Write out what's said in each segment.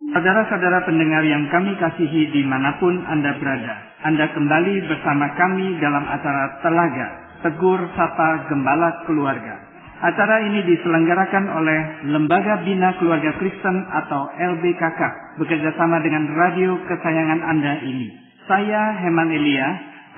Saudara-saudara pendengar yang kami kasihi dimanapun Anda berada, Anda kembali bersama kami dalam acara Telaga, Tegur Sapa Gembala Keluarga. Acara ini diselenggarakan oleh Lembaga Bina Keluarga Kristen atau LBKK bekerjasama dengan radio kesayangan Anda ini. Saya Heman Elia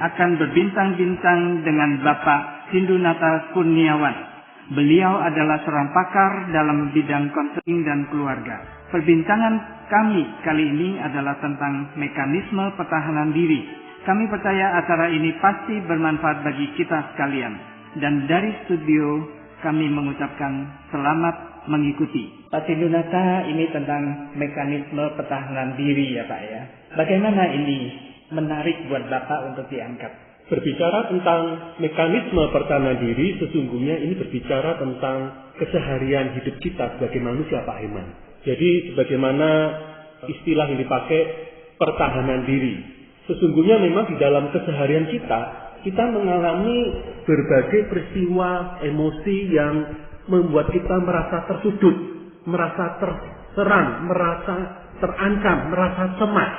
akan berbincang-bincang dengan Bapak Sindunata Kurniawan. Beliau adalah seorang pakar dalam bidang konseling dan keluarga. Perbincangan kami kali ini adalah tentang mekanisme pertahanan diri. Kami percaya acara ini pasti bermanfaat bagi kita sekalian. Dan dari studio kami mengucapkan selamat mengikuti. Pak Sindunata, ini tentang mekanisme pertahanan diri ya Pak ya. Bagaimana ini menarik buat Bapak untuk diangkat? Berbicara tentang mekanisme pertahanan diri, sesungguhnya ini berbicara tentang keseharian hidup kita sebagai manusia Pak Heman. Jadi sebagaimana istilah yang dipakai pertahanan diri. Sesungguhnya memang di dalam keseharian kita mengalami berbagai peristiwa emosi yang membuat kita merasa tersudut, merasa terserang, merasa terancam, merasa cemas.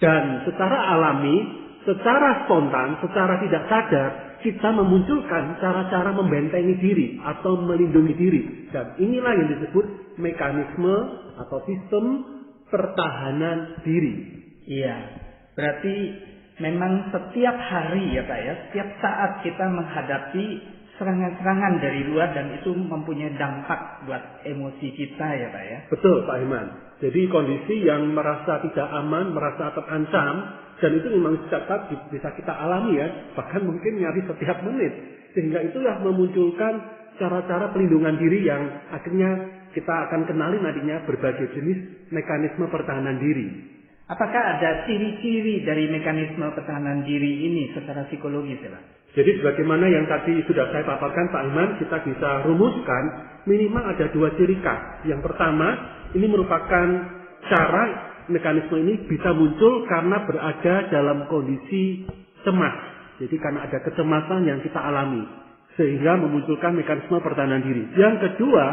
Dan secara alami, secara spontan, secara tidak sadar, kita memunculkan cara-cara membentengi diri atau melindungi diri. Dan inilah yang disebut mekanisme atau sistem pertahanan diri. Iya, berarti memang setiap hari ya Pak ya, setiap saat kita menghadapi serangan-serangan dari luar dan itu mempunyai dampak buat emosi kita ya Pak ya. Betul Pak Iman. Jadi kondisi yang merasa tidak aman, merasa terancam, dan itu memang setiap saat bisa kita alami ya, bahkan mungkin nyaris setiap menit. Sehingga itulah memunculkan cara-cara pelindungan diri yang akhirnya kita akan kenali nantinya berbagai jenis mekanisme pertahanan diri. Apakah ada ciri-ciri dari mekanisme pertahanan diri ini secara psikologis ya Pak? Jadi sebagaimana yang tadi sudah saya paparkan Pak Iman, kita bisa rumuskan minimal ada 2 ciri khas. Yang pertama, ini merupakan cara mekanisme ini bisa muncul karena berada dalam kondisi cemas. Jadi karena ada kecemasan yang kita alami, sehingga memunculkan mekanisme pertahanan diri. Yang kedua,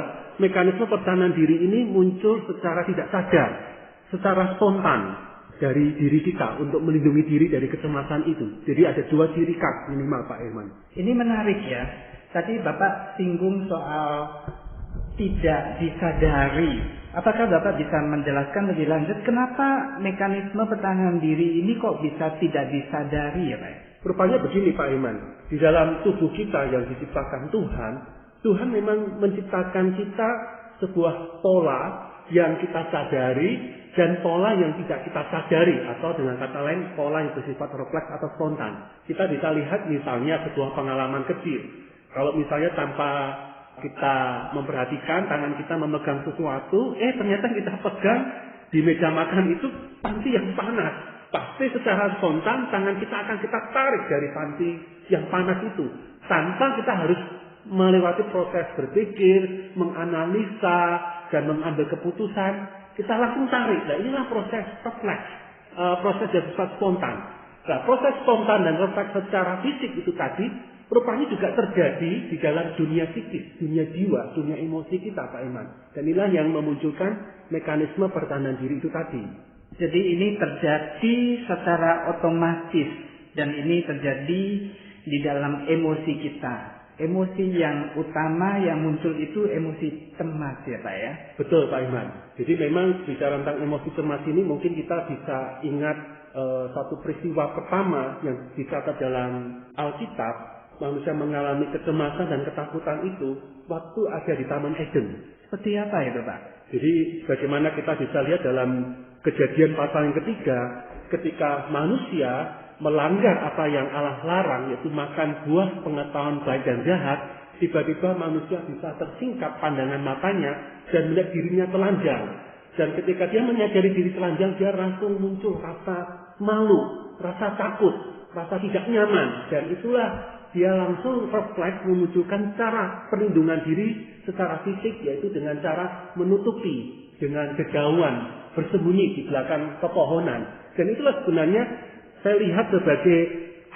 mekanisme pertahanan diri ini muncul secara tidak sadar, secara spontan dari diri kita untuk melindungi diri dari kecemasan itu. Jadi ada 2 ciri khas minimal Pak Herman. Ini menarik ya. Tadi Bapak singgung soal tidak disadari. Apakah Bapak bisa menjelaskan lebih lanjut kenapa mekanisme pertahanan diri ini kok bisa tidak disadari ya Pak? Rupanya begini Pak Herman. Di dalam tubuh kita yang diciptakan Tuhan memang menciptakan kita sebuah pola yang kita sadari dan pola yang tidak kita sadari, atau dengan kata lain pola yang bersifat refleks atau spontan. Kita bisa lihat misalnya sebuah pengalaman kecil. Kalau misalnya tanpa kita memperhatikan tangan kita memegang sesuatu, ternyata kita pegang di meja makan itu panci yang panas. Pasti secara spontan tangan kita akan kita tarik dari panci yang panas itu, tanpa kita harus melewati proses berpikir, menganalisa, dan mengambil keputusan. Kita langsung tarik. Nah, inilah proses refleks, proses yang bersifat spontan. Nah, proses spontan dan refleks secara fisik itu tadi rupanya juga terjadi di dalam dunia psikis, dunia jiwa, dunia emosi kita, Pak Iman. Dan inilah yang memunculkan mekanisme pertahanan diri itu tadi. Jadi ini terjadi secara otomatis dan ini terjadi di dalam emosi kita. Emosi yang utama yang muncul itu emosi cemas ya Pak ya? Betul Pak Iman. Jadi memang bicara tentang emosi cemas ini mungkin kita bisa ingat satu peristiwa pertama yang dicatat dalam Alkitab. Manusia mengalami kecemasan dan ketakutan itu waktu ada di Taman Eden. Seperti apa itu Pak? Jadi bagaimana kita bisa lihat dalam Kejadian pasal yang ketiga, ketika manusia melanggar apa yang Allah larang, yaitu makan buah pengetahuan baik dan jahat, tiba-tiba manusia bisa tersingkap pandangan matanya dan melihat dirinya telanjang. Dan ketika dia menyadari diri telanjang, dia langsung muncul rasa malu, rasa takut, rasa tidak nyaman. Dan itulah dia langsung refleks memunculkan cara perlindungan diri secara fisik, yaitu dengan cara menutupi dengan kejauhan, bersembunyi di belakang pepohonan. Dan itulah sebenarnya saya lihat sebagai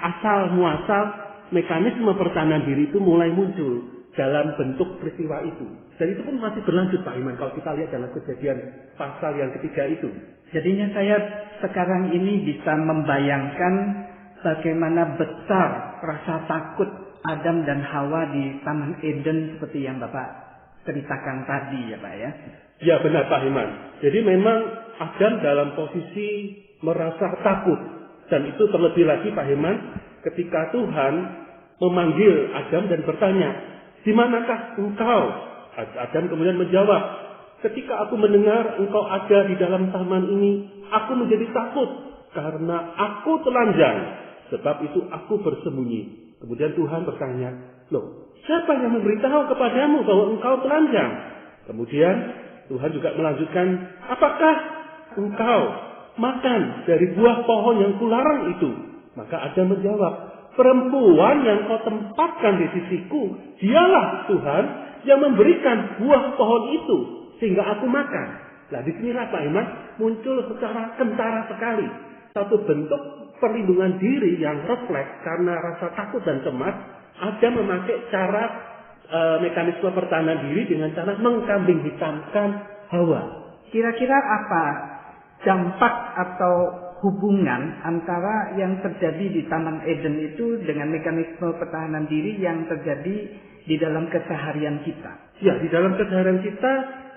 asal muasal mekanisme pertahanan diri itu mulai muncul. dalam bentuk peristiwa itu. Dan itu pun masih berlanjut Pak Iman kalau kita lihat dalam Kejadian pasal yang ketiga itu. Jadinya saya sekarang ini bisa membayangkan bagaimana besar rasa takut Adam dan Hawa di Taman Eden seperti yang Bapak ceritakan tadi ya Pak ya. Ya benar Pak Iman. Jadi memang Adam dalam posisi merasa takut. Dan itu terlebih lagi Pak Iman ketika Tuhan memanggil Adam dan bertanya, "Di manakah engkau?" Adam kemudian menjawab, "Ketika aku mendengar engkau ada di dalam taman ini, aku menjadi takut karena aku telanjang. Sebab itu aku bersembunyi." Kemudian Tuhan bertanya, "Loh, siapa yang memberitahu kepadamu bahwa engkau telanjang?" Kemudian Tuhan juga melanjutkan, "Apakah engkau makan dari buah pohon yang kularang itu?" Maka Adam menjawab, "Perempuan yang kau tempatkan di sisiku, dialah Tuhan yang memberikan buah pohon itu sehingga aku makan." Nah, disinilah Pak Iman muncul secara kentara sekali satu bentuk perlindungan diri yang refleks karena rasa takut dan cemas. Ada memakai cara mekanisme pertahanan diri dengan cara mengkambing hitamkan Hawa. Kira-kira apa dampak atau hubungan antara yang terjadi di Taman Eden itu dengan mekanisme pertahanan diri yang terjadi di dalam keseharian kita? Ya, di dalam keseharian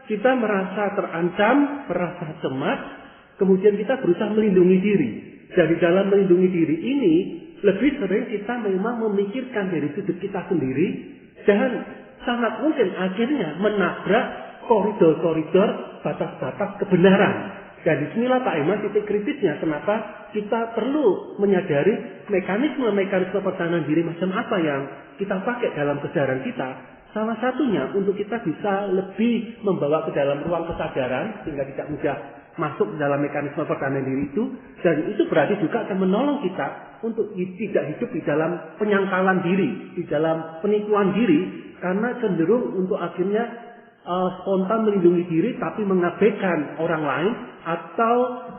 kita merasa terancam, merasa cemas, kemudian kita berusaha melindungi diri. Dari dalam melindungi diri ini, lebih sering kita memang memikirkan dari sudut kita sendiri dan sangat mungkin akhirnya menabrak koridor-koridor batas-batas kebenaran. Dan disinilah Pak Iman titik kritisnya kenapa kita perlu menyadari mekanisme-mekanisme pertahanan diri macam apa yang kita pakai dalam keseharian kita. Salah satunya untuk kita bisa lebih membawa ke dalam ruang kesadaran sehingga tidak mudah masuk dalam mekanisme pertahanan diri itu, dan itu berarti juga akan menolong kita untuk tidak hidup di dalam penyangkalan diri, di dalam penipuan diri, karena cenderung untuk akhirnya spontan melindungi diri tapi mengabaikan orang lain atau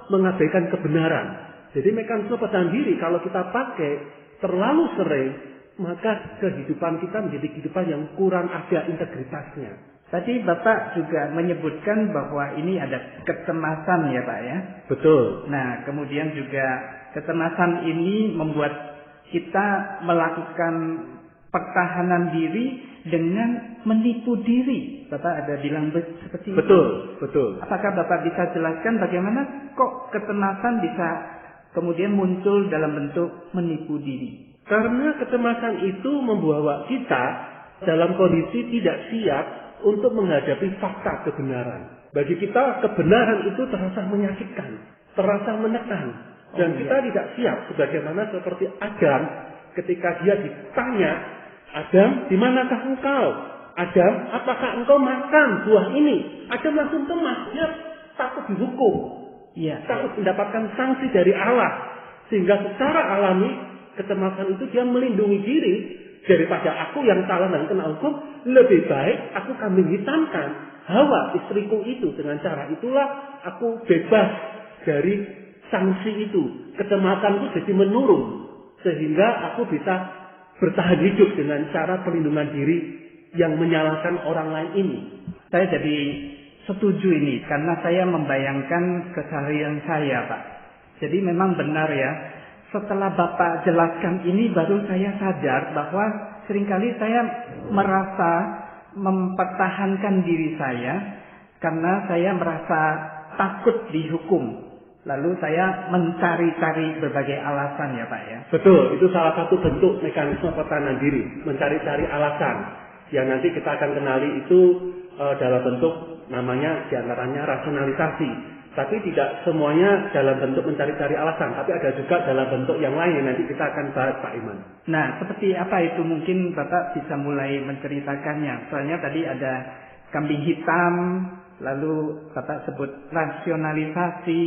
mengabaikan kebenaran. Jadi mekanisme pertahanan diri kalau kita pakai terlalu sering, maka kehidupan kita menjadi kehidupan yang kurang ada integritasnya. Tadi Bapak juga menyebutkan bahwa ini ada kecemasan ya Pak ya? Betul. Nah kemudian juga kecemasan ini membuat kita melakukan pertahanan diri dengan menipu diri. Bapak ada bilang seperti itu? Betul. Apakah Bapak bisa jelaskan bagaimana kok kecemasan bisa kemudian muncul dalam bentuk menipu diri? Karena kecemasan itu membawa kita dalam kondisi tidak siap untuk menghadapi fakta kebenaran. Bagi kita kebenaran itu terasa menyakitkan, terasa menekan. Dan kita tidak siap sebagaimana seperti Adam ketika dia ditanya, "Adam, di manakah engkau? Adam, apakah engkau makan buah ini?" Adam langsung cemas, dia takut dihukum. Iya. Takut mendapatkan sanksi dari Allah. Sehingga secara alami kecemasan itu dia melindungi diri. Daripada aku yang salah dan kena hukum, lebih baik aku kambing hitamkan Hawa istriku itu. Dengan cara itulah aku bebas dari sanksi itu. Kecemasanku jadi menurun. Sehingga aku bisa bertahan hidup dengan cara perlindungan diri yang menyalahkan orang lain ini. Saya jadi setuju ini karena saya membayangkan keseharian saya Pak. Jadi memang benar ya. Setelah Bapak jelaskan ini baru saya sadar bahwa seringkali saya merasa mempertahankan diri saya karena saya merasa takut dihukum. Lalu saya mencari-cari berbagai alasan ya Pak ya. Betul, itu salah satu bentuk mekanisme pertahanan diri. Mencari-cari alasan. Yang nanti kita akan kenali itu dalam bentuk namanya diantaranya rasionalisasi. Tapi tidak semuanya dalam bentuk mencari-cari alasan, tapi ada juga dalam bentuk yang lain yang nanti kita akan bahas Pak Iman. Nah, seperti apa itu mungkin Bapak bisa mulai menceritakannya. Soalnya tadi ada kambing hitam, lalu Bapak sebut rasionalisasi.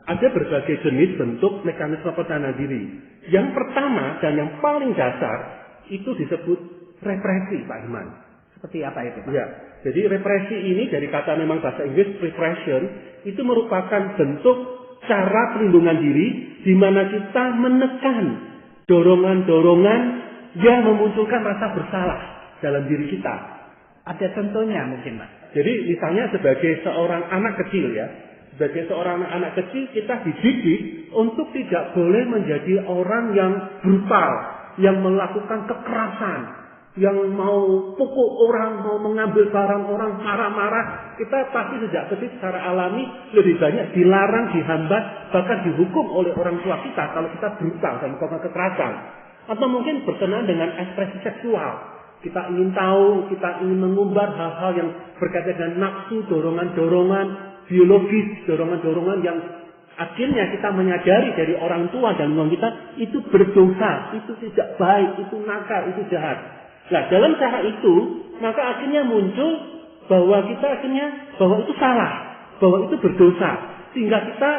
Ada berbagai jenis bentuk mekanisme pertahanan diri. Yang pertama dan yang paling dasar itu disebut represi Pak Iman. Seperti apa itu Pak? Ya, jadi represi ini dari kata memang bahasa Inggris repression itu merupakan bentuk cara pelindungan diri di mana kita menekan dorongan-dorongan yang memunculkan rasa bersalah. dalam diri kita. Ada contohnya mungkin, Pak. Jadi misalnya sebagai seorang anak kecil ya, sebagai seorang anak kecil kita dididik untuk tidak boleh menjadi orang yang brutal, yang melakukan kekerasan, yang mau pukul orang, mau mengambil barang orang, marah-marah. Kita pasti sejak kecil secara alami lebih banyak dilarang, dihambat, bahkan dihukum oleh orang tua kita kalau kita brutal dan melakukan kekerasan. Atau mungkin berkenaan dengan ekspresi seksual. Kita ingin tahu, kita ingin mengumbar hal-hal yang berkaitan dengan nafsu, dorongan-dorongan biologis, dorongan-dorongan yang akhirnya kita menyadari dari orang tua dan orang kita itu berdosa, itu tidak baik, itu nakal, itu jahat. Nah, dalam cara itu, maka akhirnya muncul bahwa kita bahwa itu salah, bahwa itu berdosa, sehingga kita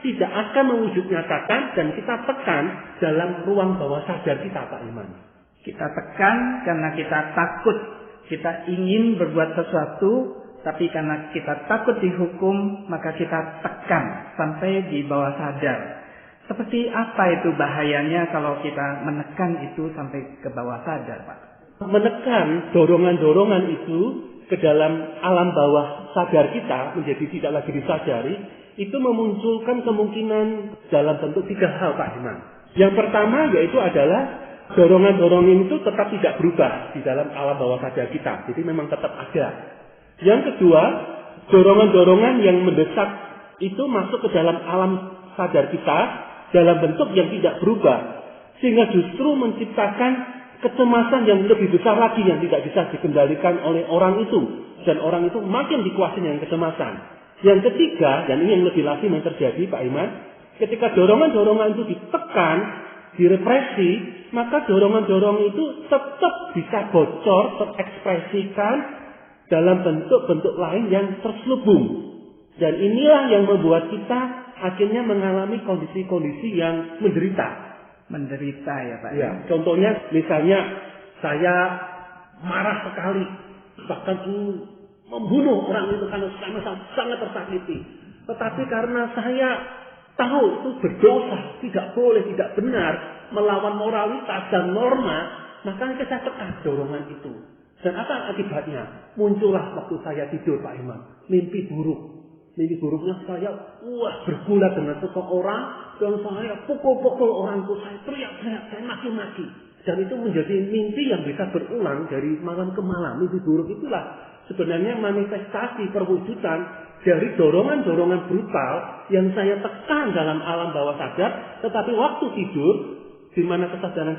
tidak akan mewujud nyatakan dan kita tekan dalam ruang bawah sadar kita, Pak Iman. Kita tekan karena kita takut, kita ingin berbuat sesuatu, tapi karena kita takut dihukum, maka kita tekan sampai di bawah sadar. Seperti apa itu bahayanya kalau kita menekan itu sampai ke bawah sadar, Pak? Menekan dorongan-dorongan itu ke dalam alam bawah sadar kita menjadi tidak lagi disadari, itu memunculkan kemungkinan dalam bentuk 3 hal, Pak Iman. Yang pertama yaitu adalah dorongan-dorongan itu tetap tidak berubah di dalam alam bawah sadar kita. Jadi memang tetap ada. Yang kedua, dorongan-dorongan yang mendesak itu masuk ke dalam alam sadar kita dalam bentuk yang tidak berubah. Sehingga justru menciptakan kecemasan yang lebih besar lagi yang tidak bisa dikendalikan oleh orang itu. Dan orang itu makin dikuasai dengan kecemasan. Yang ketiga, dan ini yang lebih lagi yang terjadi, Pak Iman, ketika dorongan-dorongan itu ditekan, direpresi, maka dorongan-dorongan itu tetap bisa bocor, terekspresikan dalam bentuk-bentuk lain yang terselubung. Dan inilah yang membuat kita akhirnya mengalami kondisi-kondisi yang menderita. Menderita ya, Pak. Ya, contohnya misalnya saya marah sekali, bahkan membunuh orang itu karena sangat tersakiti. Tetapi karena saya tahu itu berdosa, tidak boleh, tidak benar, melawan moralitas dan norma, maka saya tekan dorongan itu. Dan apa akibatnya? Muncullah waktu saya tidur, Pak Imam, mimpi buruk. Mimpi buruknya saya bergulat dengan seseorang dan saya pukul-pukul orang itu, saya teriak-teriak, saya maki-maki. Dan itu menjadi mimpi yang bisa berulang dari malam ke malam. Mimpi buruk itulah sebenarnya manifestasi perwujudan dari dorongan-dorongan brutal yang saya tekan dalam alam bawah sadar, tetapi waktu tidur di mana kesadaran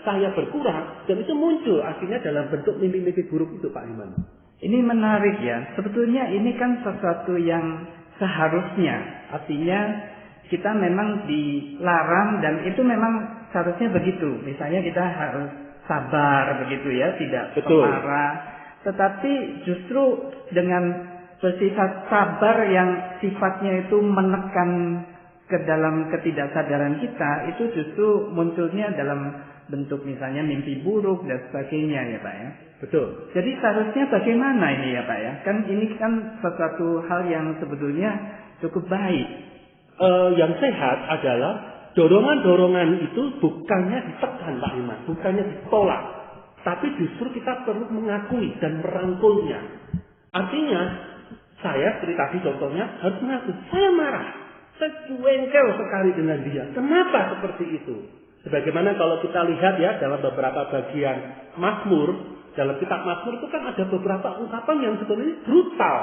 saya berkurang dan itu muncul akhirnya dalam bentuk mimpi-mimpi buruk itu, Pak Iman. Ini menarik ya. Sebetulnya ini kan sesuatu yang seharusnya, artinya kita memang dilarang dan itu memang seharusnya begitu. Misalnya kita harus sabar begitu ya, tidak marah. Tetapi justru dengan bersifat sabar yang sifatnya itu menekan ke dalam ketidaksadaran kita, itu justru munculnya dalam bentuk misalnya mimpi buruk dan sebagainya ya, Pak ya. Betul. Jadi seharusnya bagaimana ini ya, Pak ya? Kan ini kan sesuatu hal yang sebetulnya cukup baik. Yang sehat adalah dorongan-dorongan itu bukannya ditekan, Pak Iman, bukannya ditolak, tapi justru kita perlu mengakui dan merangkulnya. Artinya saya seperti tadi contohnya harus mengakui saya marah. Saya jengkel sekali dengan dia. Kenapa seperti itu? Sebagaimana kalau kita lihat ya dalam beberapa bagian Mazmur, dalam kitab Mazmur itu kan ada beberapa ungkapan yang sebenarnya brutal.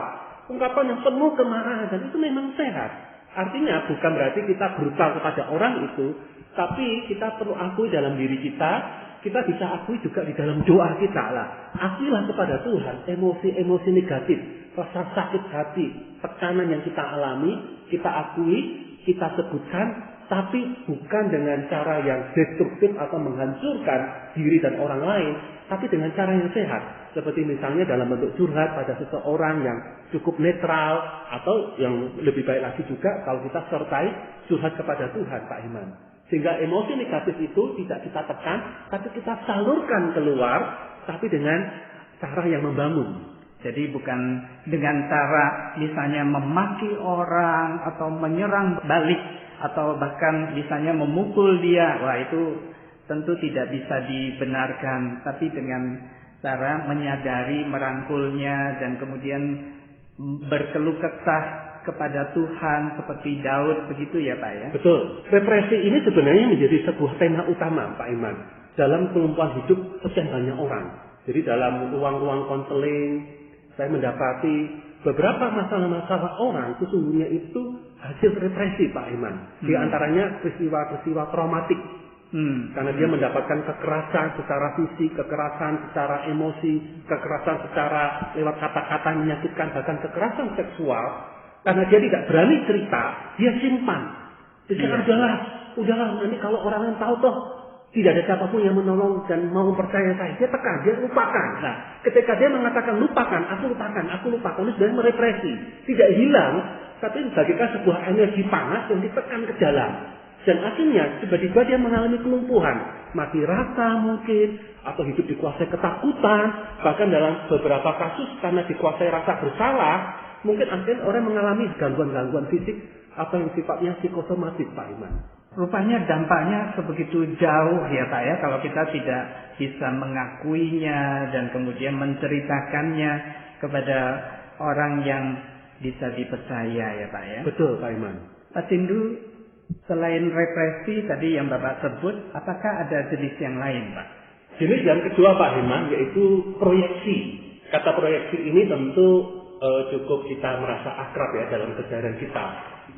Ungkapan yang penuh kemarahan dan itu memang sehat. Artinya bukan berarti kita brutal kepada orang itu, tapi kita perlu akui dalam diri kita bisa akui juga di dalam doa kita lah. Akuilah kepada Tuhan emosi-emosi negatif, rasa sakit hati, tekanan yang kita alami, kita akui, kita sebutkan, tapi bukan dengan cara yang destruktif atau menghancurkan diri dan orang lain, tapi dengan cara yang sehat. Seperti misalnya dalam bentuk curhat pada seseorang yang cukup netral, atau yang lebih baik lagi juga kalau kita sertai curhat kepada Tuhan, Pak Iman. Sehingga emosi negatif itu tidak kita tekan, tapi kita salurkan keluar, tapi dengan cara yang membangun. Jadi bukan dengan cara misalnya memaki orang atau menyerang balik atau bahkan misalnya memukul dia. Wah, itu tentu tidak bisa dibenarkan, tapi dengan cara menyadari, merangkulnya, dan kemudian berkeluh kesah kepada Tuhan seperti Daud, begitu ya Pak ya? Betul. Represi ini sebenarnya menjadi sebuah tema utama Pak Iman dalam kelumpuhan hidup sekian banyak orang. Jadi dalam ruang-ruang konseling saya mendapati beberapa masalah-masalah orang sesungguhnya itu hasil represi Pak Iman. Di antaranya peristiwa-peristiwa traumatik. Karena dia mendapatkan kekerasan secara fisik, kekerasan secara emosi, kekerasan secara lewat kata-kata yang menyakitkan, bahkan kekerasan seksual. Karena dia tidak berani cerita, dia simpan. Jadi udahlah, nanti kalau orang lain tahu toh tidak ada siapapun yang menolong dan mau percaya saya, dia tekan, dia lupakan. Nah, ketika dia mengatakan lupakan, aku lupakan, itu sudah merepresi, tidak hilang, tapi bagaikan sebuah energi panas yang ditekan ke dalam. Dan akhirnya tiba-tiba dia mengalami kelumpuhan, mati rasa mungkin, atau hidup dikuasai ketakutan, bahkan dalam beberapa kasus karena dikuasai rasa bersalah, mungkin akhirnya orang mengalami gangguan-gangguan fisik atau yang sifatnya psikosomatik Pak Iman. Rupanya dampaknya sebegitu jauh ya Pak ya, kalau kita tidak bisa mengakuinya dan kemudian menceritakannya kepada orang yang bisa dipercaya ya Pak ya. Betul Pak Iman. Pak Sindu, selain represi tadi yang Bapak sebut, apakah ada jenis yang lain Pak? Jenis yang kedua Pak Iman yaitu proyeksi. Kata proyeksi ini tentu cukup kita merasa akrab ya dalam keseharian kita.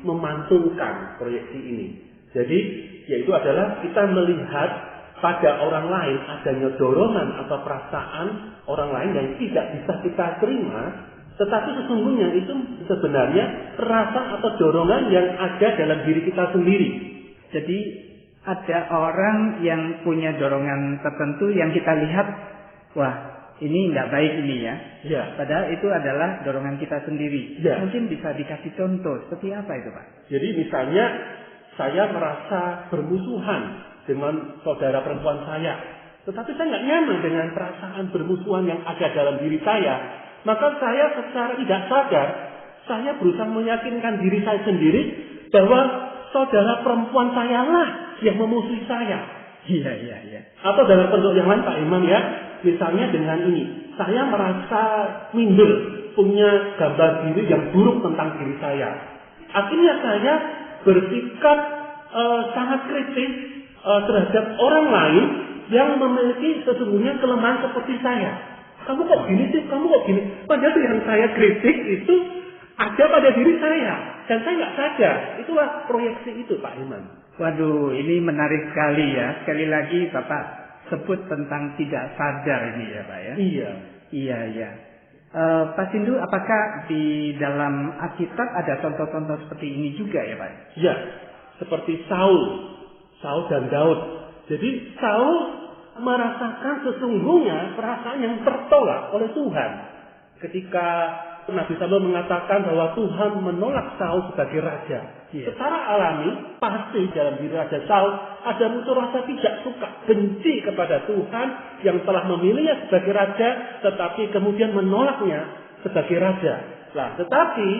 Memantulkan proyeksi ini. Jadi yaitu adalah kita melihat pada orang lain adanya dorongan atau perasaan orang lain yang tidak bisa kita terima, tetapi sesungguhnya itu sebenarnya rasa atau dorongan yang ada dalam diri kita sendiri. Jadi ada orang yang punya dorongan tertentu yang kita lihat, wah ini nggak baik ini ya. Ya. Padahal itu adalah dorongan kita sendiri. Ya. Mungkin bisa dikasih contoh seperti apa itu Pak? Jadi misalnya saya merasa bermusuhan dengan saudara perempuan saya, tetapi saya nggak nyaman dengan perasaan bermusuhan yang ada dalam diri saya. Maka saya secara tidak sadar, saya berusaha meyakinkan diri saya sendiri bahwa saudara perempuan saya lah yang memusuhi saya. Iya. Atau dalam bentuk yang lain Pak Imam ya, misalnya dengan ini, saya merasa minder, punya gambar diri yang buruk tentang diri saya. Akhirnya saya bersikap sangat kritis terhadap orang lain yang memiliki sesungguhnya kelemahan seperti saya. Kamu kok gini sih? Kamu kok gini? Padahal yang saya kritik itu ada pada diri saya. Dan saya nggak sadar. Itulah proyeksi itu Pak Iman. Waduh, ini menarik sekali ya. Sekali lagi Bapak sebut tentang tidak sadar ini ya Pak ya. Iya. Pak Sindu, apakah di dalam Alkitab ada contoh-contoh seperti ini juga ya Pak? Ya, seperti Saul dan Daud. Jadi Saul merasakan sesungguhnya perasaan yang tertolak oleh Tuhan. Ketika Nabi Samuel mengatakan bahwa Tuhan menolak Saul sebagai raja. Secara alami, pasti dalam diri Raja Saul ada muncul rasa tidak suka, benci kepada Tuhan yang telah memilihnya sebagai raja, tetapi kemudian menolaknya sebagai raja. Nah, tetapi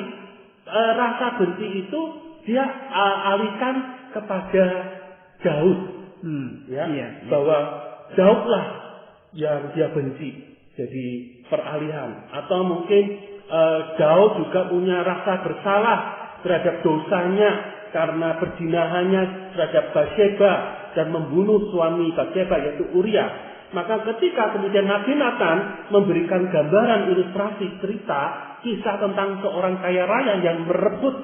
rasa benci itu dia alihkan kepada Daud. Bahwa Daudlah yang dia benci. Jadi peralihan. Atau mungkin Daud juga punya rasa bersalah terhadap dosanya karena perzinahannya terhadap Bathsheba dan membunuh suami Bathsheba yaitu Uria. Maka ketika kemudian Nabi Nathan memberikan gambaran ilustrasi cerita kisah tentang seorang kaya raya yang merebut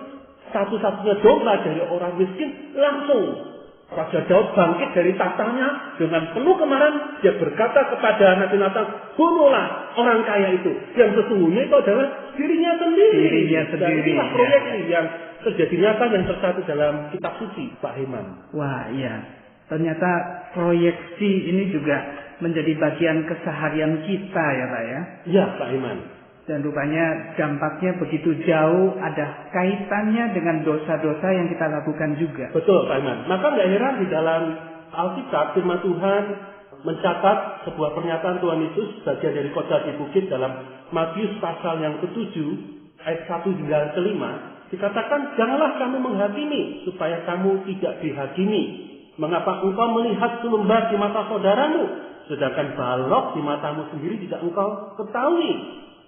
satu-satunya domba dari orang miskin, langsung Raja Daud bangkit dari tahtanya dengan penuh kemarahan. Dia berkata kepada Nabi Nathan, bunuhlah orang kaya itu. Yang sesungguhnya itu adalah dirinya sendiri. Dan inilah proyeksi yang terjadi nyata yang tercatat dalam kitab suci, Pak Iman. Wah iya, ternyata proyeksi ini juga menjadi bagian keseharian kita ya Pak ya? Iya Pak Iman. Dan rupanya dampaknya begitu jauh, ada kaitannya dengan dosa-dosa yang kita lakukan juga. Betul Pak Iman. Maka nggak heran di dalam Alkitab firman Tuhan mencatat sebuah pernyataan Tuhan Yesus bagian dari khotbah di bukit dalam Matius pasal yang ke-7 ayat 1 hingga ke-5 dikatakan, janganlah kamu menghakimi supaya kamu tidak dihakimi. Mengapa engkau melihat selembar di mata saudaramu, sedangkan balok di matamu sendiri tidak engkau ketahui?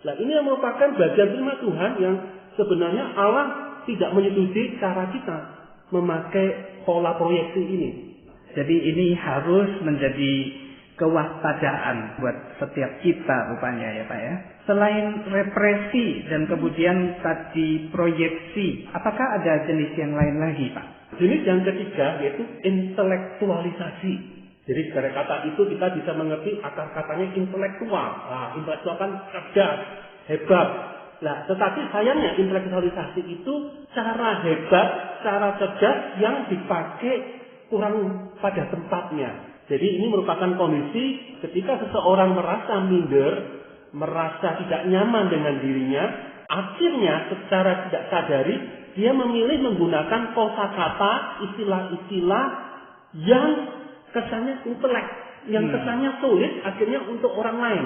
Nah, ini yang merupakan bagian firman Tuhan yang sebenarnya Allah tidak menyetujui cara kita memakai pola proyeksi ini. Jadi ini harus menjadi kewaspadaan buat setiap kita rupanya ya Pak ya. Selain represi dan kemudian tadi proyeksi, apakah ada jenis yang lain lagi Pak? Jenis yang ketiga yaitu intelektualisasi. Jadi dari kata itu kita bisa mengerti akar katanya intelektual. Nah, intelektual kan cerdas, hebat. Nah, tetapi sayangnya intelektualisasi itu cara hebat, cara cerdas yang dipakai kurang pada tempatnya. Jadi ini merupakan kondisi ketika seseorang merasa minder, merasa tidak nyaman dengan dirinya, akhirnya secara tidak sadari dia memilih menggunakan kosakata, istilah-istilah yang kesannya intelek, yang kesannya sulit akhirnya untuk orang lain.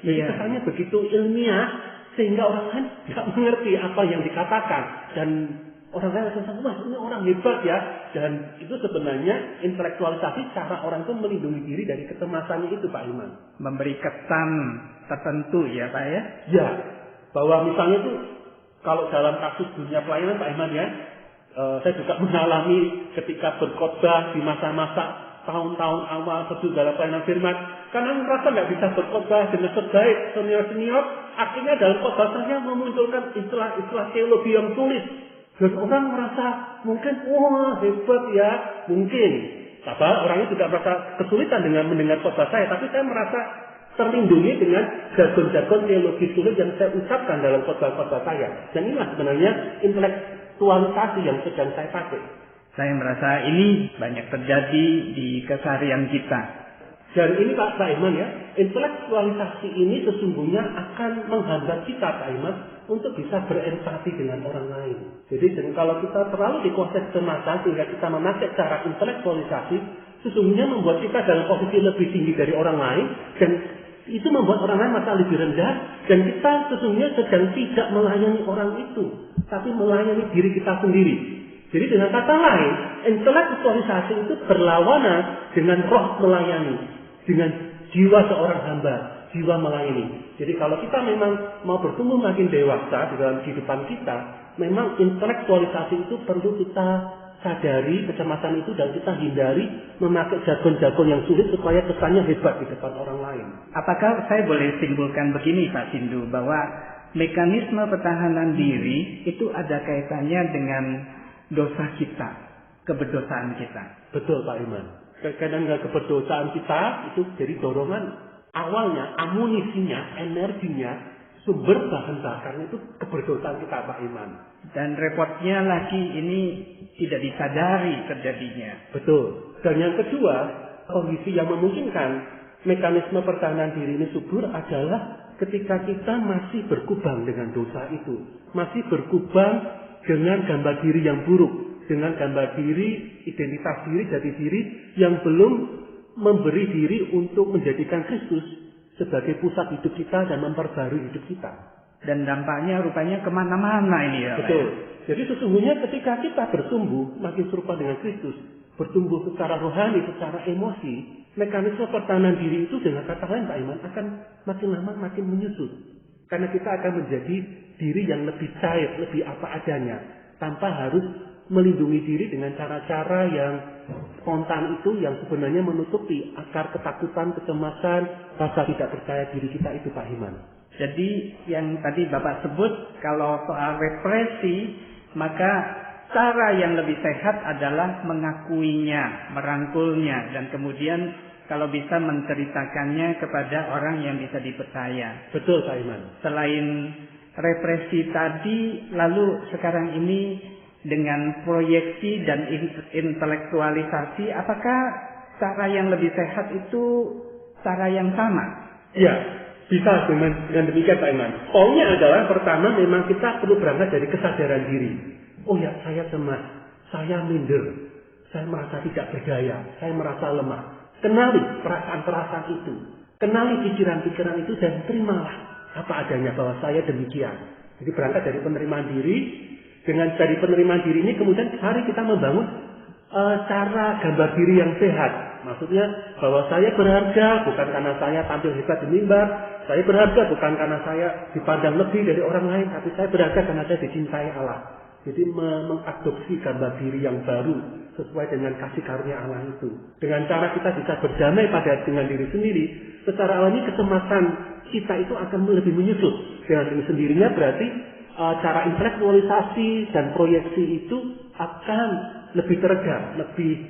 Jadi kesannya begitu ilmiah sehingga orang lain tidak mengerti apa yang dikatakan dan orang lain langsung, wah ini orang hebat ya. Dan itu sebenarnya intelektualisasi cara orang itu melindungi diri dari kecemasannya itu Pak Iman. Memberi kesan tertentu ya Pak ya? Ya, bahwa misalnya itu kalau dalam kasus dunia pelayanan Pak Iman ya, saya juga mengalami ketika berkhotbah di masa-masa tahun-tahun awal sesudah dalam pelayanan firman, karena merasa nggak bisa berkhotbah dengan sebaik senior-senior, akhirnya dalam khotbah saya memunculkan istilah-istilah teologi yang sulit. Dan orang merasa mungkin, wah hebat ya, mungkin. Tapi orangnya tidak merasa kesulitan dengan mendengar khotbah saya, tapi saya merasa terlindungi dengan jargon-jargon teologi sulit yang saya ucapkan dalam khotbah-khotbah saya. Dan inilah sebenarnya intelektualisasi yang sedang saya pakai. Saya merasa ini banyak terjadi di keseharian kita. Dan ini Pak Iman ya, intelektualisasi ini sesungguhnya akan menghambat kita Pak Iman untuk bisa berempati dengan orang lain. Jadi kalau kita terlalu dikuasai kecemasan sehingga kita memakai cara intelektualisasi, sesungguhnya membuat kita dalam posisi lebih tinggi dari orang lain dan itu membuat orang lain merasa lebih rendah dan kita sesungguhnya sedang tidak melayani orang itu, tapi melayani diri kita sendiri. Jadi dengan kata lain, intelektualisasi itu berlawanan dengan roh melayani, dengan jiwa seorang hamba, jiwa melayani. Jadi kalau kita memang mau bertumbuh makin dewasa di dalam kehidupan kita, memang intelektualisasi itu perlu kita sadari kecemasan itu dan kita hindari memakai jargon-jargon yang sulit supaya kesannya hebat di depan orang lain. Apakah saya boleh simpulkan begini Pak Sindu, bahwa mekanisme pertahanan diri itu ada kaitannya dengan dosa kita, keberdosaan kita? Betul Pak Iman. Kadang keberdosaan kita itu jadi dorongan awalnya, amunisinya, energinya, sumber bahan bakarnya itu keberdosaan kita Pak Iman. Dan repotnya lagi ini tidak disadari terjadinya. Betul. Dan yang kedua, kondisi yang memungkinkan mekanisme pertahanan diri ini subur adalah ketika kita masih berkubang dengan dosa itu. Masih berkubang dengan gambar diri yang buruk. Dengan gambar diri, identitas diri, jati diri yang belum memberi diri untuk menjadikan Kristus sebagai pusat hidup kita dan memperbarui hidup kita. Dan dampaknya rupanya kemana-mana ini ya. Betul. Jadi sesungguhnya ketika kita bertumbuh makin serupa dengan Kristus, bertumbuh secara rohani, secara emosi, mekanisme pertahanan diri itu dengan kata lain Pak Iman akan makin lama makin menyusut. Karena kita akan menjadi diri yang lebih cair, lebih apa adanya, tanpa harus melindungi diri dengan cara-cara yang spontan itu yang sebenarnya menutupi akar ketakutan, kecemasan, rasa tidak percaya diri kita itu Pak Iman. Jadi yang tadi Bapak sebut kalau soal represi, maka cara yang lebih sehat adalah mengakuinya, merangkulnya, dan kemudian kalau bisa menceritakannya kepada orang yang bisa dipercaya. Betul Pak Iman. Selain represi tadi, lalu sekarang ini dengan proyeksi dan intelektualisasi, apakah cara yang lebih sehat itu cara yang sama? Ya, bisa dengan demikian Pak Iman. Poinnya adalah pertama memang kita perlu berangkat dari kesadaran diri. Oh ya, saya cemas, saya minder, saya merasa tidak berdaya, saya merasa lemah. Kenali perasaan-perasaan itu, kenali pikiran-pikiran itu dan terimalah apa adanya bahwa saya demikian. Jadi berangkat dari penerimaan diri. Dengan dari penerimaan diri ini kemudian hari kita membangun cara gambar diri yang sehat. Maksudnya bahwa saya berharga bukan karena saya tampil hebat di mimbar, saya berharga bukan karena saya dipandang lebih dari orang lain, tapi saya berharga karena saya dicintai Allah. Jadi mengadopsi gambar diri yang baru sesuai dengan kasih karunia Allah itu. Dengan cara kita bisa berdamai dengan diri sendiri, secara alami kecemasan kita itu akan lebih menyusut. Dengan diri sendirinya berarti cara intelektualisasi dan proyeksi itu akan lebih teredam, lebih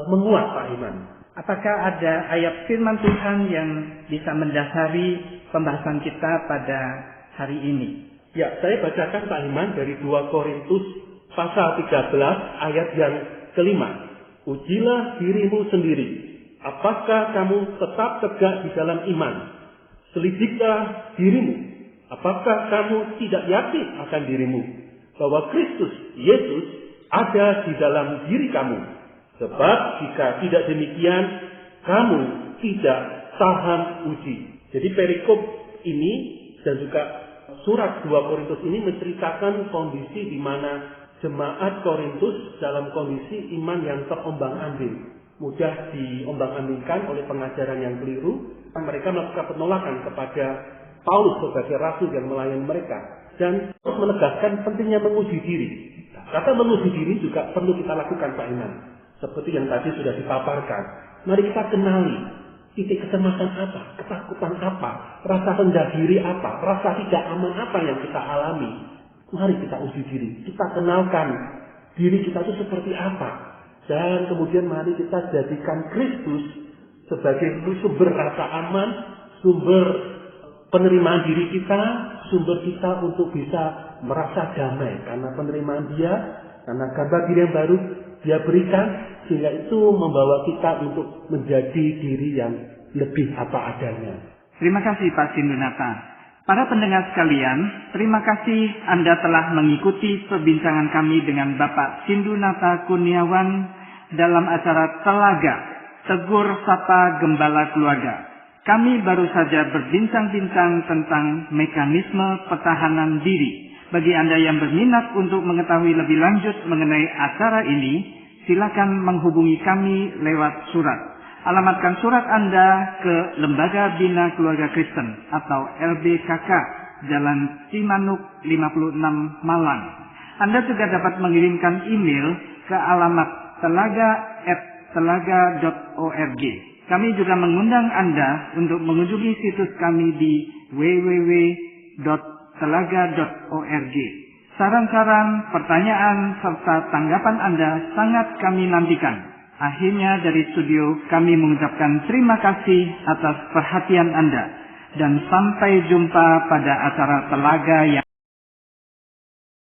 menguat, Pak Iman. Apakah ada ayat firman Tuhan yang bisa mendasari pembahasan kita pada hari ini? Ya, saya bacakan Pak Iman dari 2 Korintus pasal 13 ayat yang kelima. Ujilah dirimu sendiri. Apakah kamu tetap tegak di dalam iman? Selidiklah dirimu. Apakah kamu tidak yakin akan dirimu bahwa Kristus Yesus ada di dalam diri kamu? Sebab jika tidak demikian, kamu tidak tahan uji. Jadi perikop ini dan juga surat 2 Korintus ini menceritakan kondisi di mana jemaat Korintus dalam kondisi iman yang terombang-ambing, mudah diombang-ambingkan oleh pengajaran yang keliru. Mereka melakukan penolakan kepada Paulus sebagai rasul yang melayani mereka dan menegaskan pentingnya menguji diri. Kata menguji diri juga perlu kita lakukan, Pak Iman. Seperti yang tadi sudah dipaparkan. Mari kita kenali titik kecemasan apa, ketakutan apa, rasa rendah diri apa, rasa tidak aman apa yang kita alami. Mari kita uji diri, kita kenalkan diri kita itu seperti apa. Dan kemudian mari kita jadikan Kristus sebagai sumber rasa aman, sumber penerimaan diri kita, sumber kita untuk bisa merasa damai. Karena penerimaan Dia, karena gambar diri yang baru Dia berikan, sehingga itu membawa kita untuk menjadi diri yang lebih apa adanya. Terima kasih Pak Sindunata. Para pendengar sekalian, terima kasih Anda telah mengikuti perbincangan kami dengan Bapak Sindunata Kurniawan dalam acara Telaga, Tegur Sapa Gembala Keluarga. Kami baru saja berbincang-bincang tentang mekanisme pertahanan diri. Bagi Anda yang berminat untuk mengetahui lebih lanjut mengenai acara ini, silakan menghubungi kami lewat surat. Alamatkan surat Anda ke Lembaga Bina Keluarga Kristen atau LBKK, Jalan Cimanuk 56 Malang. Anda juga dapat mengirimkan email ke alamat telaga@telaga.org. Kami juga mengundang Anda untuk mengunjungi situs kami di www.telaga.org. Saran-saran, pertanyaan, serta tanggapan Anda sangat kami nantikan. Akhirnya dari studio kami mengucapkan terima kasih atas perhatian Anda. Dan sampai jumpa pada acara Telaga yang